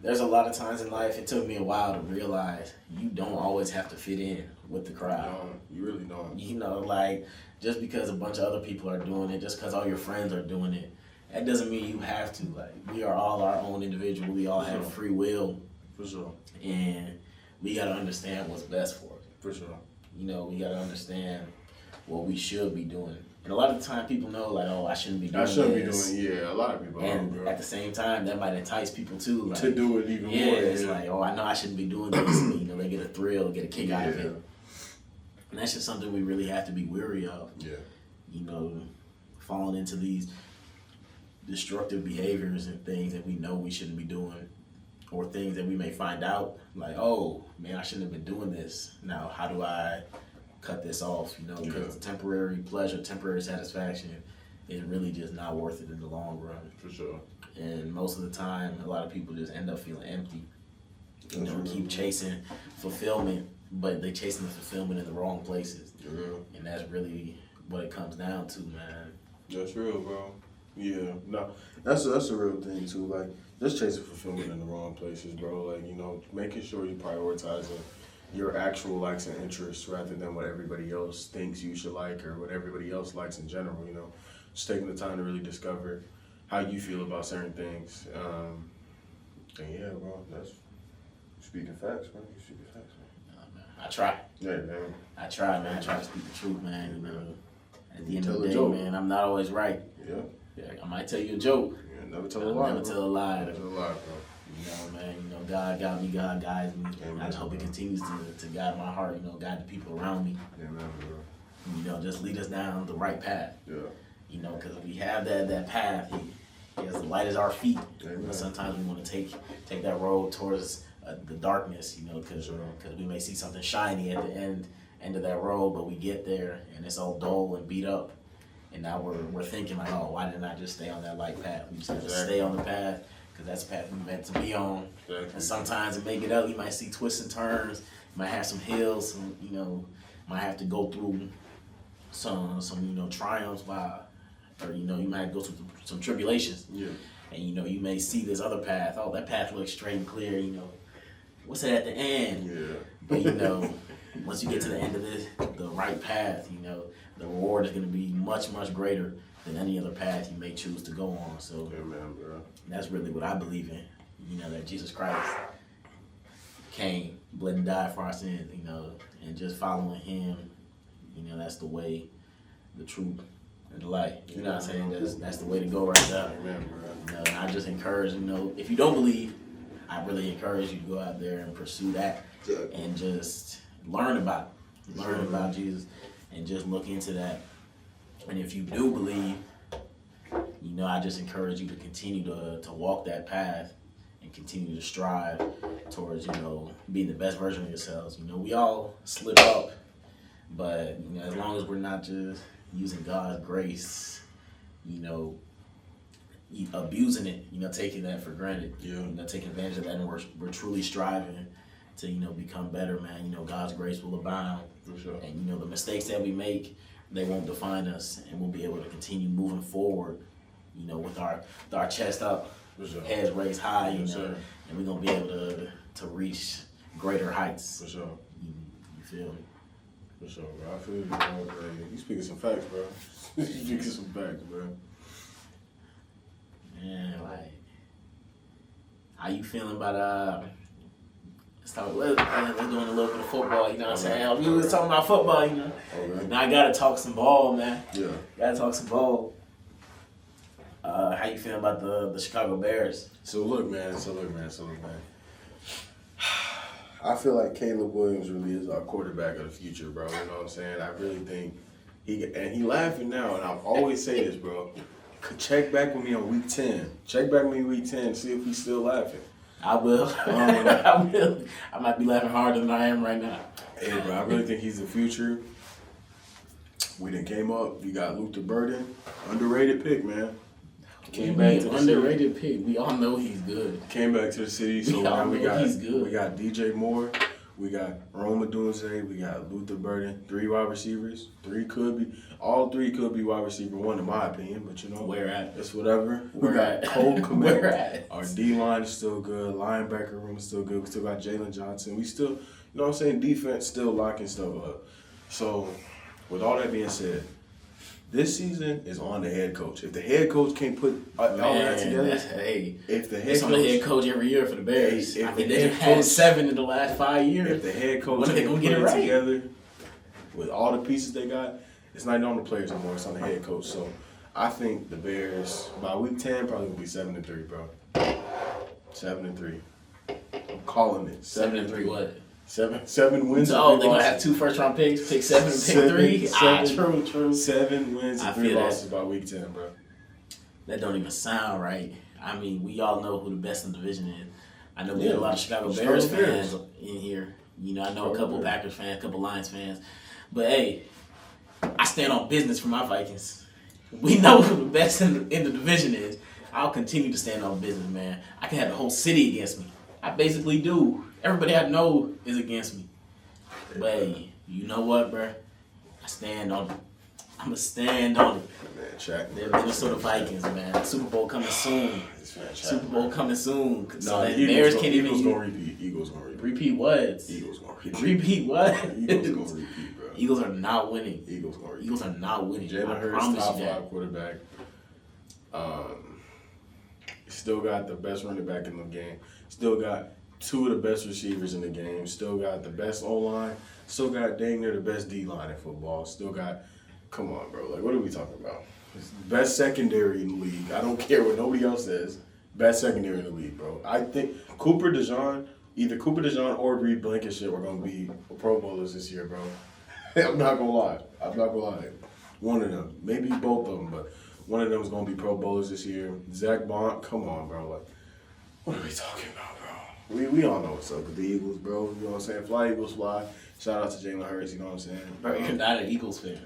S1: there's a lot of times in life, it took me a while to realize you don't always have to fit in with the crowd.
S2: You really don't.
S1: You know, like, just because a bunch of other people are doing it, just because all your friends are doing it, that doesn't mean you have to. Like, we are all our own individual. We all have free will.
S2: For sure.
S1: And we got to understand what's best for us.
S2: For sure.
S1: You know, we got to understand what we should be doing. And a lot of the time people know, like, oh, I shouldn't be doing this.
S2: A lot of people
S1: And
S2: bro.
S1: at the same time, that might entice people too. Like,
S2: to do it even more.
S1: Yeah, it's like, oh, I know I shouldn't be doing this. And, you know, they get a thrill, get a kick out of it. And that's just something we really have to be wary of.
S2: Yeah.
S1: You know, falling into these destructive behaviors and things that we know we shouldn't be doing, or things that we may find out, like, oh, man, I shouldn't have been doing this. Now, how do I cut this off? You know, because temporary pleasure, temporary satisfaction is really just not worth it in the long run.
S2: For sure.
S1: And most of the time, a lot of people just end up feeling empty. You know, keep chasing fulfillment, but they chasing the fulfillment in the wrong places. And that's really what it comes down to, man.
S2: That's real, bro. Yeah, no, that's a real thing too. Like, just chasing fulfillment in the wrong places, bro. Like, you know, making sure you prioritizing your actual likes and interests rather than what everybody else thinks you should like or what everybody else likes in general. You know, just taking the time to really discover how you feel about certain things. And yeah, bro, that's speaking facts, bro. You speaking facts, man.
S1: I try.
S2: Yeah, man.
S1: I try, man. I try to speak the truth, man. You know, At the end of the day, man, I'm not always right.
S2: Yeah.
S1: I might tell you a joke.
S2: Yeah, never tell a lie.
S1: Never tell a lie.
S2: Never tell a lie, bro.
S1: You know, man, God got me, God guides me.
S2: Amen,
S1: I just hope He continues to guide my heart, guide the people around me.
S2: Amen, bro.
S1: Just lead us down the right path.
S2: Yeah.
S1: Because we have that path. He has the light as our feet.
S2: Amen.
S1: Sometimes we want to take that road towards the darkness, because we may see something shiny at the end of that road, but we get there and it's all dull and beat up. And now we're thinking like, oh, why didn't I just stay on that light path? We just have to stay on the path because that's the path we're meant to be on.
S2: Exactly.
S1: And sometimes it may get up. You might see twists and turns. You might have some hills. Might have to go through some triumphs or you might go through some tribulations.
S2: Yeah.
S1: And you may see this other path. Oh, that path looks straight and clear. What's it at the end?
S2: Yeah.
S1: But once you get to the end of the right path, the reward is going to be much, much greater than any other path you may choose to go on. So
S2: Amen, bro.
S1: that's really what I believe in. That Jesus Christ came, bled and died for our sins, and just following Him, that's the way, the truth, and the light. You know what I'm saying? That's the way to go right there.
S2: Amen, bro.
S1: And I just encourage, if you don't believe, I really encourage you to go out there and pursue that and just learn about it. Learn about Jesus and just look into that. And if you do believe, I just encourage you to continue to walk that path and continue to strive towards, being the best version of yourselves. We all slip up, but, as long as we're not just using God's grace, abusing it, taking that for granted, taking advantage of that, and we're truly striving to, become better, man. God's grace will abound.
S2: For sure.
S1: And, the mistakes that we make, they won't define us, and we'll be able to continue moving forward, with our chest up, heads raised high, and we're going to be able to reach greater heights.
S2: For sure.
S1: You feel me?
S2: For sure, bro. I feel you, bro. You speaking some facts, bro. You speaking some facts, bro.
S1: Man, how you feeling about let's doing a little bit of football, you know what I'm saying? We was talking about football,
S2: Okay.
S1: Now I gotta talk some ball, man.
S2: Yeah.
S1: Gotta talk some ball. How you feeling about the Chicago Bears?
S2: So look, man. I feel like Caleb Williams really is our quarterback of the future, bro. You know what I'm saying? I really think he laughing now, and I always say this, bro. Check back with me on week 10. Check back with me week 10, see if he's still laughing.
S1: I will. I will. I might be laughing harder than I am right now.
S2: Hey, bro, I really think he's the future. We done came up. We got Luther Burden, underrated pick, man. Came back to the
S1: underrated pick. We all know he's good.
S2: Came back to the city, so now
S1: he's good.
S2: We got DJ Moore, we got Roma Dunze, we got Luther Burden, 3 wide receivers. All three could be wide receiver 1 in my opinion, but
S1: where at?
S2: It's whatever. We got Cole Kmet. Our D line is still good. Linebacker room is still good. We still got Jalen Johnson. We still, defense still locking stuff up. So, with all that being said, this season is on the head coach. If the head coach can't put all that together, if the head
S1: coach, on the head coach every year for the Bears. They've had 7 in the last 5 years.
S2: If the head coach
S1: can't
S2: put
S1: get it right
S2: together with all the pieces they got, it's not even on the players anymore. It's on the head coach. So I think the Bears by week 10 probably will be 7-3, bro. 7-3. I'm calling it
S1: 7-3. What?
S2: 7 wins.
S1: Oh, they're gonna have 2 first-round picks. Pick 7 and pick 3. True.
S2: 7 wins and 3 losses by week 10, bro.
S1: That don't even sound right. I mean, we all know who the best in the division is. I know we got a lot of Chicago Bears fans in here. I know a couple Packers fans, a couple Lions fans. But hey, I stand on business for my Vikings. We know who the best in the division is. I'll continue to stand on business, man. I can have the whole city against me. I basically do. Everybody I know is against me. But hey, you know what, bro? I stand on it. I'm going to stand on it. They're Minnesota Vikings, man. Super Bowl coming soon. Super Bowl coming soon.
S2: No,
S1: the Bears can't even.
S2: Eagles going to repeat. Eagles going to repeat.
S1: Repeat what?
S2: Eagles going to repeat.
S1: Repeat what?
S2: Eagles going to repeat, bro.
S1: Eagles are not winning.
S2: Eagles going to repeat.
S1: Eagles are not winning.
S2: Jalen Hurts, top 5 quarterback. Still got the best running back in the game. Still got 2 of the best receivers in the game. Still got the best O-line. Still got dang near the best D-line in football. Still got Come on, bro. Like, what are we talking about? It's best secondary in the league. I don't care what nobody else says. Best secondary in the league, bro. I think either Cooper DeJean or Reed Blankenship are going to be Pro Bowlers this year, bro. I'm not going to lie. One of them. Maybe both of them, but one of them is going to be Pro Bowlers this year. Zach Bont, come on, bro. Like, what are we talking about, bro? We all know what's up with the Eagles, bro. You know what I'm saying? Fly, Eagles, fly. Shout out to Jalen Hurts, you know what I'm saying?
S1: Bro, you're not an Eagles fan.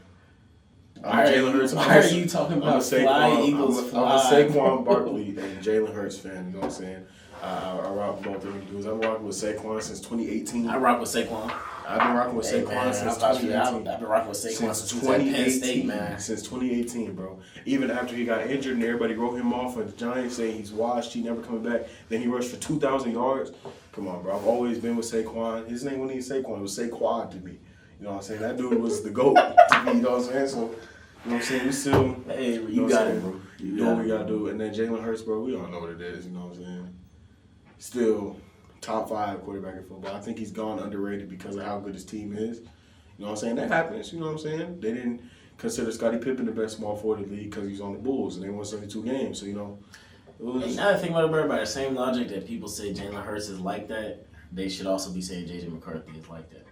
S2: Why
S1: are you talking about fly, Eagles, fly?
S2: I'm a Saquon Barkley and Jalen Hurts fan, you know what I'm saying? I rock with both of them dudes. I've been rocking with Saquon since 2018.
S1: I rock with Saquon.
S2: I've been rocking with Saquon since 2018.
S1: I've been rocking with Saquon since 2018, man.
S2: Since 2018, bro. Even after he got injured and everybody wrote him off for the Giants saying he's washed, he never coming back. Then he rushed for 2,000 yards. Come on, bro. I've always been with Saquon. His name wasn't even Saquon. It was Saquad to me. You know what I'm saying? That dude was the GOAT to me. You know what I'm saying? So, you know what I'm saying? We still...
S1: Hey, you got it, bro.
S2: You know what we got to do. And then Jalen Hurts, bro, we all know what it is. You know what I'm saying? Still top 5 quarterback in football. I think he's gone underrated because of how good his team is. You know what I'm saying? That happens. You know what I'm saying? They didn't consider Scottie Pippen the best small forward in the league because he's on the Bulls and they won 72 games. So, you know...
S1: Another thing about it, by the same logic that people say Jalen Hurts is like that, they should also be saying J.J. McCarthy is like that.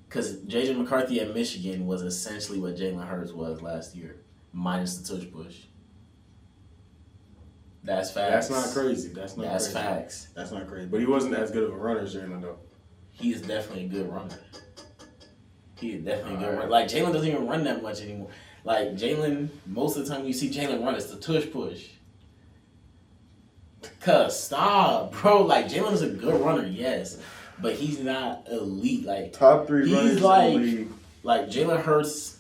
S1: Because J.J. McCarthy at Michigan was essentially what Jalen Hurts was last year, minus the tush push. That's facts.
S2: That's not crazy. That's
S1: facts.
S2: That's not crazy. But he wasn't as good of a runner as Jalen, though.
S1: He is definitely a good runner. He is definitely a good runner. Like, Jalen doesn't even run that much anymore. Like, Jalen, most of the time you see Jalen run, it's the tush push. Stop, bro. Like, Jalen is a good runner, yes. But he's not elite. Like,
S2: top 3 runners in the league.
S1: Like, Jalen Hurts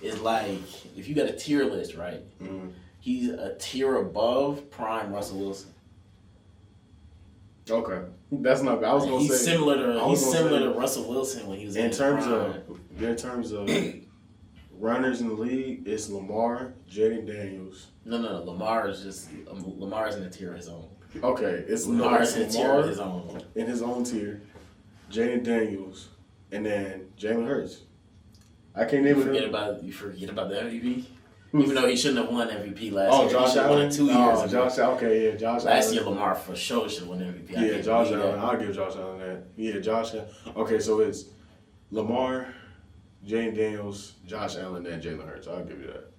S1: is like, if you got a tier list, right?
S2: Mm-hmm.
S1: He's a tier above prime Russell Wilson.
S2: Okay, that's not bad. I was gonna
S1: he's
S2: say
S1: similar to Russell Wilson when he was in
S2: terms of runners in the league. It's Lamar, Jaden Daniels.
S1: No. Lamar is in a tier of his own.
S2: Okay, it's
S1: Lamar in a tier of his own.
S2: In his own tier, Jaden Daniels, and then Jalen Hurts. I can't name it.
S1: You forget about the MVP. Even though he shouldn't have won MVP last year.
S2: Josh Allen?
S1: 2 years ago.
S2: Josh Allen. Okay, yeah, Josh Allen.
S1: Last year, Lamar for sure should have won MVP.
S2: Yeah, Josh Allen. I'll give Josh Allen that. Yeah, Josh Allen. Okay, so it's Lamar, Jane Daniels, Josh Allen, and Jalen Hurts. I'll give you that.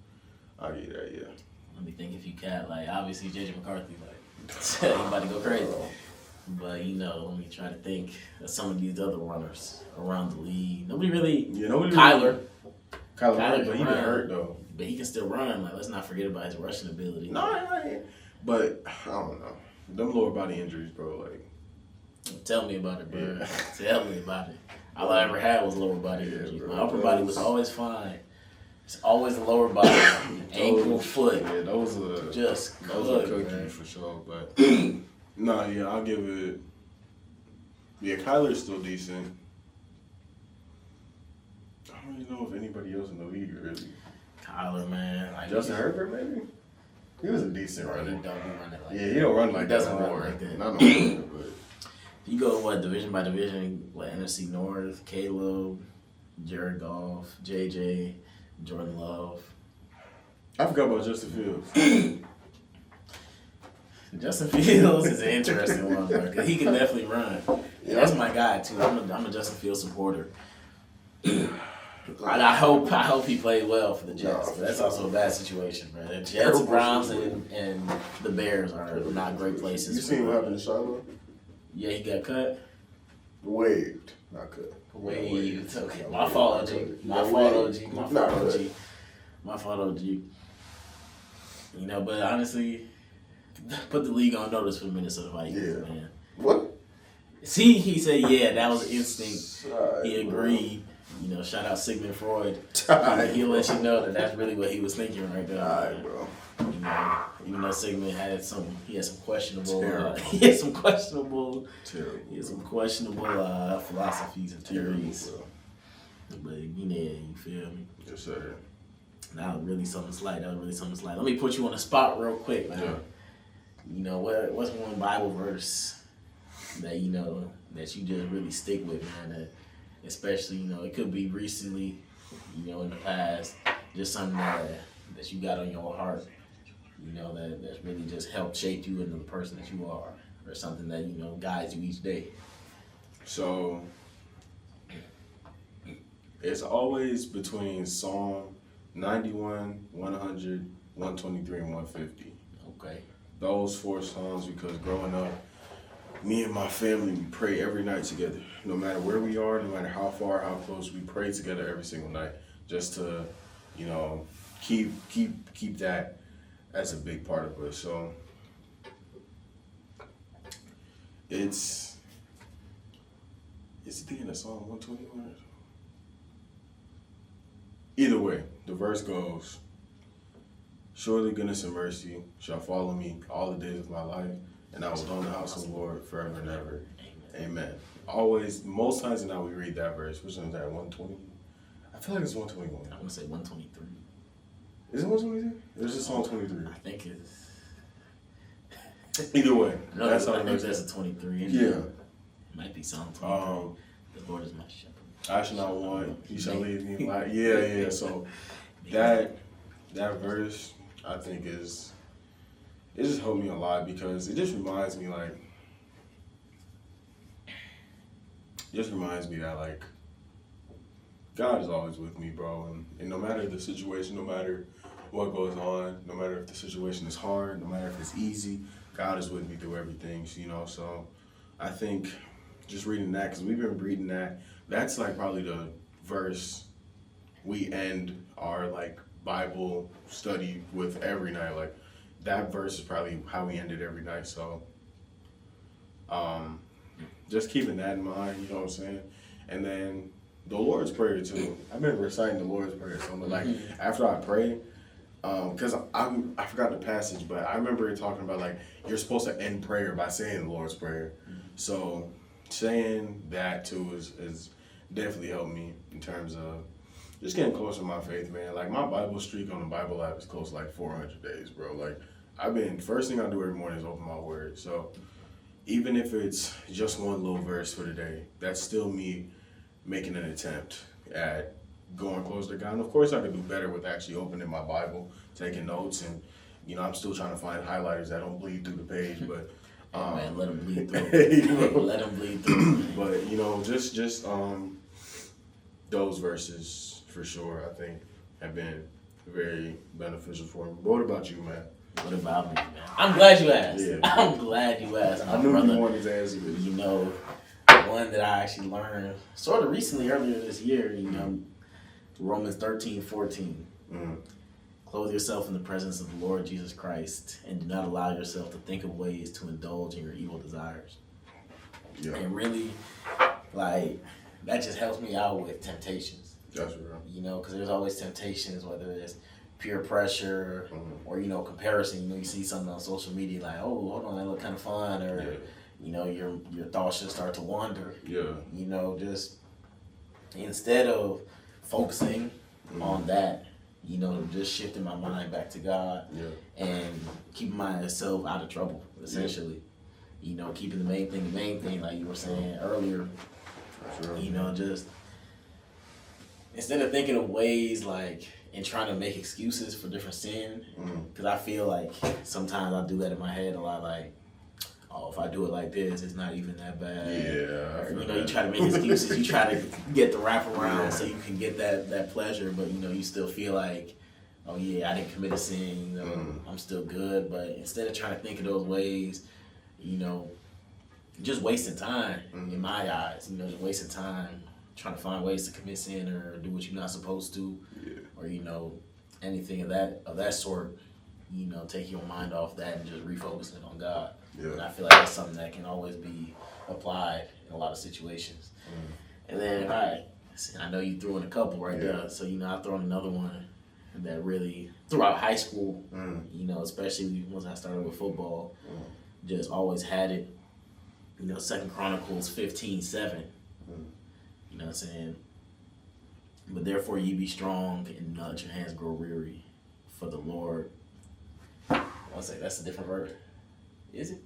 S2: Yeah.
S1: Let me think if you cat. Like, obviously, J.J. McCarthy, like, you about to go crazy. But, let me try to think of some of these other runners around the league. Nobody really. Kyler,
S2: but he been hurt, though.
S1: But he can still run. Like, let's not forget about his rushing ability.
S2: No, but I don't know. Them lower body injuries, bro. Like,
S1: tell me about it, bro. Yeah. Tell me about it. All I ever had was lower body injuries. My upper body was always fine. It's always the lower body, ankle, foot.
S2: Yeah, those are cookies man. For sure. But I'll give it. Yeah, Kyler's still decent. I don't really know if anybody else in the league really.
S1: Kyler, man. Like,
S2: Justin Herbert, maybe? He was a decent runner.
S1: He don't be running like that.
S2: Yeah, he don't run like that anymore. Like that. Not no more, but.
S1: You go, division by division, NFC North, Caleb, Jared Goff, JJ, Jordan Love.
S2: I forgot about Justin Fields.
S1: Justin Fields is an interesting one, bro, because he can definitely run. Yeah, that's my guy, too. I'm a Justin Fields supporter. I hope he played well for the Jets, but that's also a bad situation, bro. The Jets, Browns, and the Bears are not great places.
S2: You seen what happened to Shiloh?
S1: Yeah, he got cut.
S2: Waived, not cut.
S1: Waived. Okay, my fault, OG. My fault, OG. But honestly, put the league on notice for the Minnesota Vikings, man.
S2: What?
S1: See, he said, yeah, that was instinct. He agreed. Shout out Sigmund Freud. He'll let you know that that's really what he was thinking right there.
S2: All right, bro.
S1: Even though Sigmund had some questionable, philosophies and theories. But you feel me?
S2: Yes, sir.
S1: That was really something slight. Let me put you on the spot real quick, man.
S2: Yeah.
S1: What's one Bible verse that that you just really stick with, man? That especially, it could be recently you know, in the past, just something that you got on your heart, you know, that's really just helped shape you into the person that you are, or something that, you know, guides you each day?
S2: So it's always between Psalm 91, 100, 123, and 150.
S1: Okay.
S2: Those 4 songs, because growing up, me and my family, we pray every night together. No matter where we are, no matter how far, how close, we pray together every single night, just to, you know, keep that as a big part of us. So it's the end of Psalm 121. Either way, the verse goes, surely goodness and mercy shall follow me all the days of my life, and I will dwell in the house of the Lord forever and ever. Amen. Always, most times now we read that verse. Which one is that, 120? I feel like it's 121.
S1: I'm going to say 123.
S2: Is it 123? Or is it Psalm 23?
S1: I think it's...
S2: Either way.
S1: No,
S2: that's how
S1: I
S2: it
S1: think
S2: is.
S1: that's a 23.
S2: Yeah.
S1: It might be Psalm 23. The Lord is my shepherd.
S2: I shall not want, he shall lead me in light. Yeah. So that verse, I think it just helped me a lot, because it just reminds me that like God is always with me, bro. And no matter the situation, no matter what goes on, no matter if the situation is hard, no matter if it's easy, God is with me through everything, you know. So I think just reading that, because we've been reading that, that's like probably the verse we end our like Bible study with every night. Like that verse is probably how we end it every night. So just keeping that in mind, you know what I'm saying? And then the Lord's Prayer too. I've been reciting the Lord's Prayer, so like after I pray, because I forgot the passage, but I remember it talking about like you're supposed to end prayer by saying the Lord's Prayer. So saying that too is definitely helped me in terms of just getting closer to my faith, man. Like my Bible streak on the Bible app is close to like 400 days, bro. Like first thing I do every morning is open my word. So even if it's just one little verse for the day, that's still me making an attempt at going closer to God. And of course I could do better with actually opening my Bible, taking notes, and you know, I'm still trying to find highlighters that don't bleed through the page, but
S1: man, let them bleed through. Let them bleed through.
S2: But you know, just those verses for sure, I think, have been very beneficial for me. But what about you, man?
S1: What about me, man? I'm glad you asked.
S2: Yeah.
S1: I'm glad you asked.
S2: I knew you wanted to answer this.
S1: You know, one that I actually learned sort of recently, earlier this year, you know, Romans 13:14. Clothe yourself in the presence of the Lord Jesus Christ, and do not allow yourself to think of ways to indulge in your evil desires.
S2: Yeah.
S1: And really, like, that just helps me out with temptations.
S2: That's real.
S1: You know, because there's always temptations, whether it's peer pressure or, you know, comparison. You know, you see something on social media like, oh, hold on, that look kind of fun, or, you know, your thoughts just start to wander.
S2: Yeah.
S1: You know, just instead of focusing on that, you know, just shifting my mind back to God and keeping myself out of trouble, essentially. You know, keeping the main thing, like you were saying earlier.
S2: Sure.
S1: You know, just instead of thinking of ways like and trying to make excuses for different sin, because I feel like sometimes I do that in my head a lot, like, oh, if I do it like this, it's not even that bad.
S2: Yeah.
S1: Or, you know, you try to make excuses, you try to get the wraparound so you can get that pleasure, but, you know, you still feel like, oh, yeah, I didn't commit a sin, you know, I'm still good. But instead of trying to think of those ways, you know, just wasting time in my eyes, you know, just wasting time trying to find ways to commit sin or do what you're not supposed to, or, you know, anything of that sort, you know, take your mind off that and just refocusing on God. Yeah. And I feel like that's something that can always be applied in a lot of situations. And then, I know you threw in a couple right there, so, you know, I throw in another one that really, throughout high school, you know, especially once I started with football, just always had it, you know, 2 Chronicles 15:7. You know what I'm saying? But therefore ye be strong and not let your hands grow weary, for the Lord. I'll say that's a different verse. Is it?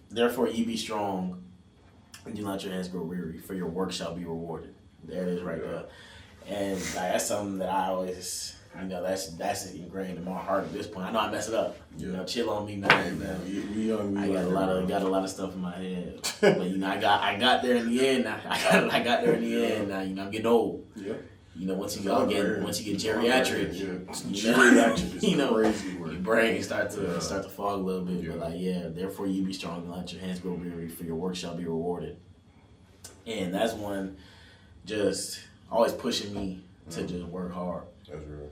S1: Therefore ye be strong Do not let your hands grow weary, for your work shall be rewarded. There it is right there. And like, that's something that I always, that's ingrained in my heart at this point. I know I mess it up. Chill on me, man.
S2: Hey, man, we young.
S1: I got a lot of stuff in my head, but I got there in the end. I got there in the end. Now I'm getting old.
S2: Yeah.
S1: Once you get geriatric,
S2: geriatric is crazy work.
S1: Your brain start to fog a little bit. But therefore you be strong and let your hands grow weary, for your work shall be rewarded. And that's one just always pushing me to just work hard.
S2: That's real.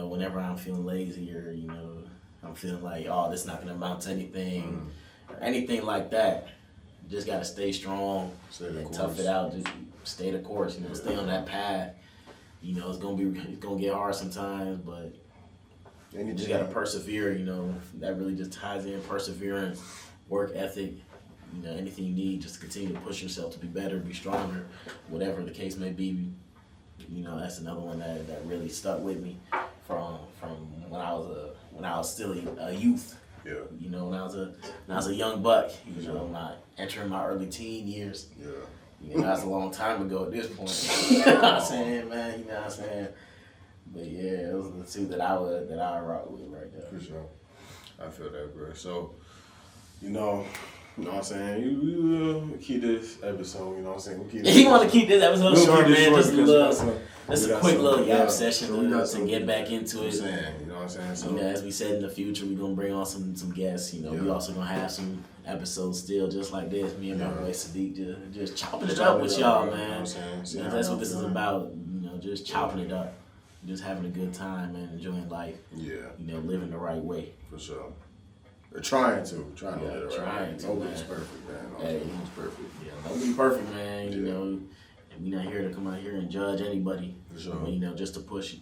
S1: Whenever I'm feeling lazy or I'm feeling like, oh, this is not gonna amount to anything or anything like that. Just gotta stay strong and tough it out. Just stay the course. Stay on that path. It's gonna get hard sometimes, but you just gotta persevere. That really just ties in perseverance, work ethic. Anything you need just to continue to push yourself to be better, be stronger, whatever the case may be. That's another one that really stuck with me from when I was still a youth.
S2: Yeah.
S1: When I was a young buck. Not entering my early teen years.
S2: Yeah.
S1: That's a long time ago at this point. You know what I'm saying, man? You know what I'm saying? But yeah, those are the two that I rock with right there.
S2: For sure. I feel that, bro. So, you know what I'm saying? You keep this episode, you know what I'm saying?
S1: You want to keep this episode short, man. Just a quick little yap session to get back into it.
S2: You know what I'm saying? So,
S1: as we said in the future, we're going to bring on some guests. We also going to have some episodes still just like this. Me and my boy Sadiq just chopping it up with y'all, man. That's what this is about. Just chopping it up. Just having a good time and enjoying life.
S2: Yeah.
S1: Living the right way.
S2: For sure. They're trying to live it right.
S1: Nobody's
S2: perfect, man.
S1: Nobody's
S2: perfect.
S1: Yeah, nobody's perfect, man. And we're not here to come out here and judge anybody.
S2: For sure.
S1: Just to push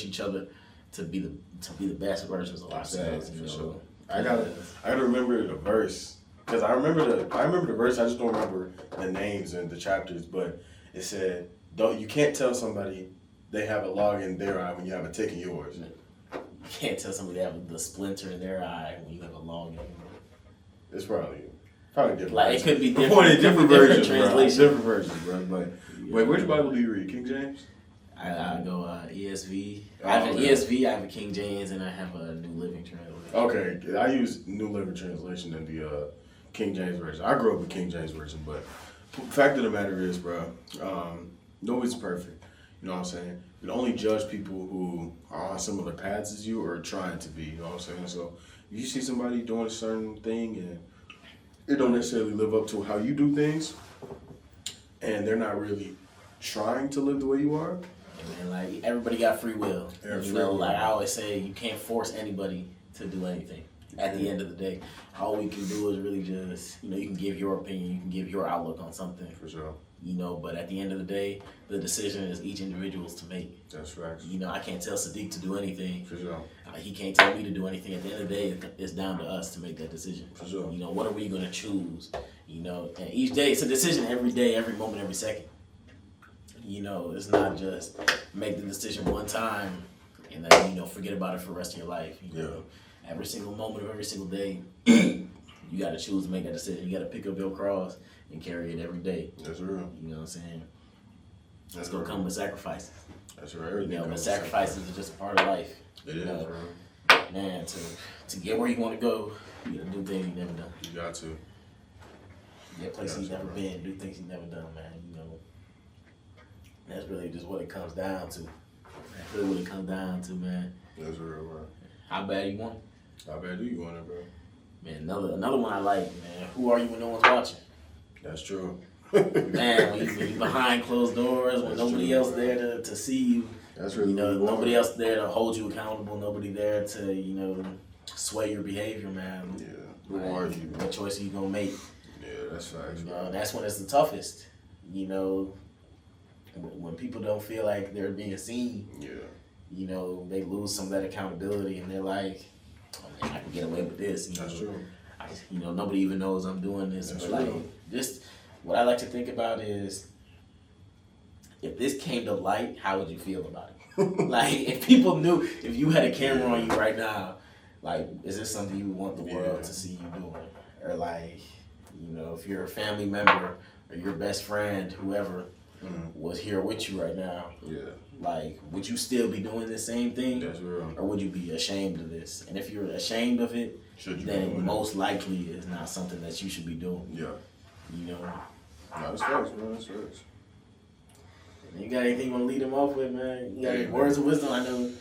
S1: each other to be the best versions of ourselves.
S2: For sure. I gotta remember the verse because I remember the verse. I just don't remember the names and the chapters. But it said, you can't tell somebody they have a log in their eye when you have a tick in yours.
S1: You can't tell somebody they have the splinter in their eye when you have a log in yours.
S2: It's probably different.
S1: Like it could be different
S2: versions,
S1: translations.
S2: Different versions, bro. But wait, which Bible do you read? King James?
S1: I go ESV. I have an ESV, I have a King James, and I have a New Living Translation.
S2: Okay, I use New Living Translation and the King James Version. I grew up with King James Version, but fact of the matter is, bro, nobody's perfect. You know what I'm saying? You can only judge people who are on similar paths as you or are trying to be. You know what I'm saying? So if you see somebody doing a certain thing and it don't necessarily live up to how you do things, and they're not really trying to live the way you are.
S1: And like everybody got free will. Like I always say, you can't force anybody to do anything. At the end of the day, all we can do is really just, you can give your opinion, you can give your outlook on something.
S2: For sure.
S1: But at the end of the day, the decision is each individual's to make.
S2: That's right.
S1: I can't tell Sadiq to do anything.
S2: For sure.
S1: He can't tell me to do anything. At the end of the day, it's down to us to make that decision.
S2: For sure.
S1: What are we going to choose? And each day, it's a decision every day, every moment, every second. It's not just make the decision one time and then, forget about it for the rest of your life. Every single moment of every single day, you got to choose to make that decision. You got to pick up your cross and carry it every day.
S2: That's real.
S1: You know what I'm saying? It's going to come with sacrifices.
S2: That's right.
S1: But sacrifices are just a part of life.
S2: It is, bro.
S1: Man, to get where you want to go, you got to do things you've never done.
S2: You got to.
S1: Get places you've never been, do things you've never done, man. That's really just what it comes down to. That's really what it comes down to, man.
S2: That's real, bro.
S1: How bad you want it?
S2: How bad do you want it, bro?
S1: Man, another one I like, man. Who are you when no one's watching?
S2: That's true.
S1: Man, when you behind closed doors, when nobody else there to see you.
S2: That's really
S1: nobody else there to hold you accountable. Nobody there to sway your behavior, man.
S2: Yeah. Who are you?
S1: What choice are you gonna make?
S2: Yeah, that's facts.
S1: That's when it's the toughest. When people don't feel like they're being seen.
S2: Yeah.
S1: They lose some of that accountability, and they're like, "Oh man, I can get away with this."
S2: That's true.
S1: Nobody even knows I'm doing this.
S2: That's
S1: but
S2: true.
S1: Just what I like to think about is, if this came to light, how would you feel about it? Like, if people knew, if you had a camera on you right now, like, is this something you would want the world to see you doing? Or like, if you're a family member or your best friend, whoever, was here with you right now, like, would you still be doing the same thing?
S2: That's real.
S1: Or would you be ashamed of this? And if you're ashamed of it, then it most likely is not something that you should be doing.
S2: Yeah.
S1: You know?
S2: No, that's facts, man. That's facts.
S1: You got anything you want to lead them off with, man? You got any words of wisdom? I know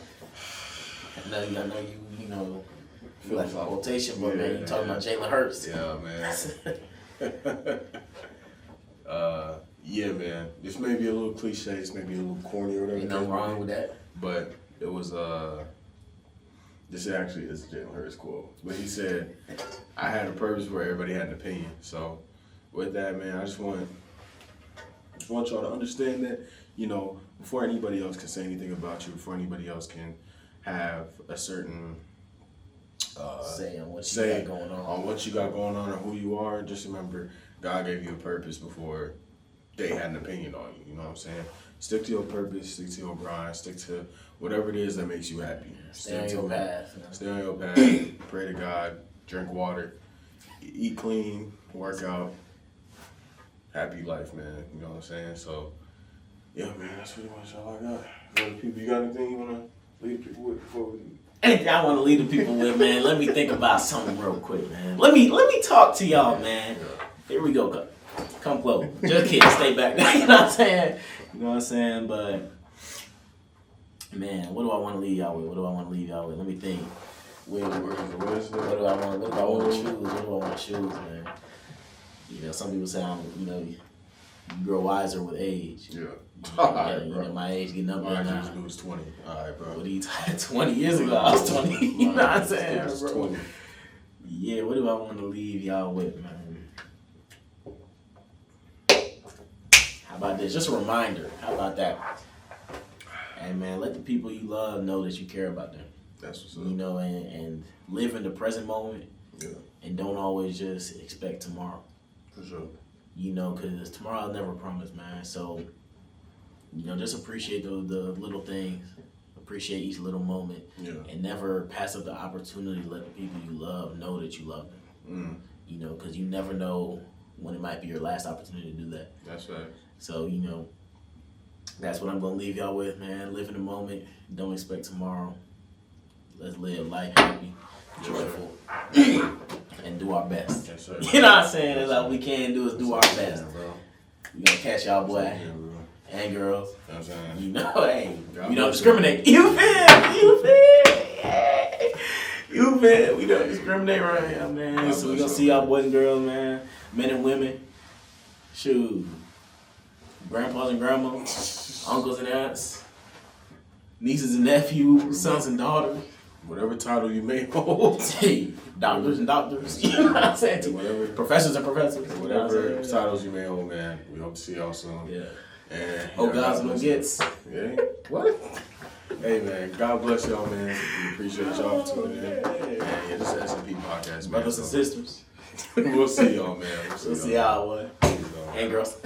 S1: you know, feel like a quotation, but man, you talking about Jalen Hurts.
S2: Yeah, man. Yeah, man. This may be a little cliche, this may be a little corny or whatever.
S1: Ain't nothing wrong with that.
S2: But it was this actually is a Jalen Hurts quote. But he said, I had a purpose where everybody had an opinion. So with that, man, I just want y'all to understand that, you know, before anybody else can say anything about you, before anybody else can have a certain
S1: say on what you got going on.
S2: What you got going on or who you are, just remember God gave you a purpose before they had an opinion on you. You know what I'm saying? Stick to your purpose, stick to your grind, stick to whatever it is that makes you happy.
S1: Stay on your path.
S2: Stay on your path. Pray to God. Drink water. Eat clean. Work out. Happy life, man. You know what I'm saying? So, yeah, man, that's pretty much all I got. People, you got anything you want to leave people with before we...
S1: Anything I want to leave the people with, man, let me think about something real quick, man. Let me talk to y'all, man. Here we go. Come close. Just kidding. Stay back. You know what I'm saying? You know what I'm saying? But, man, what do I want to leave y'all with? Let me think. What do I want to choose, man? You know, some people say, you know, you grow wiser with age.
S2: Yeah.
S1: You know, my age getting up there now.
S2: I was 20. All right, bro.
S1: What are you 20 years ago? I was 20. You know what I'm saying, bro?
S2: 20.
S1: Yeah, what do I want to leave y'all with, man? How about this? Just a reminder. How about that? Hey, man, let the people you love know that you care about them.
S2: That's what's up.
S1: You know, and live in the present moment.
S2: Yeah.
S1: And don't always just expect tomorrow.
S2: For sure.
S1: You know, because tomorrow never promised, man. So, you know, just appreciate the little things. Appreciate each little moment.
S2: Yeah.
S1: And never pass up the opportunity to let the people you love know that you love them. You know, because you never know when it might be your last opportunity to do that.
S2: That's right. So,
S1: you know, that's what I'm going to leave y'all with, man. Live in the moment. Don't expect tomorrow. Let's live life happy, joyful, and do our best.
S2: Yes, sir.
S1: You know what I'm saying? That's all we can do is do our best.
S2: Bro.
S1: We going to catch y'all, boy.
S2: Yeah, bro.
S1: And girls.
S2: You know what I'm saying?
S1: You know, hey,
S2: God
S1: we don't
S2: bless
S1: discriminate. You feel? We don't discriminate right here, man.
S2: God
S1: So we
S2: bless
S1: gonna see y'all boys and girls, man. Men and women. Shoot. Grandpas and grandmas. Uncles and aunts. Nieces and nephews. Sons and daughters.
S2: Whatever title you may hold.
S1: Hey, doctors and doctors. You know what I'm saying?
S2: Whatever.
S1: Professors and professors.
S2: Whatever titles you may hold, man. We hope to see y'all soon.
S1: Yeah.
S2: And
S1: Oh, God's no gets.
S2: Yeah. What? Hey, man. God bless y'all, man. We appreciate y'all for tuning in. And yeah, this is S&P Podcast, man.
S1: Brothers and sisters.
S2: We'll see y'all, man.
S1: We'll see y'all, boy. And girls.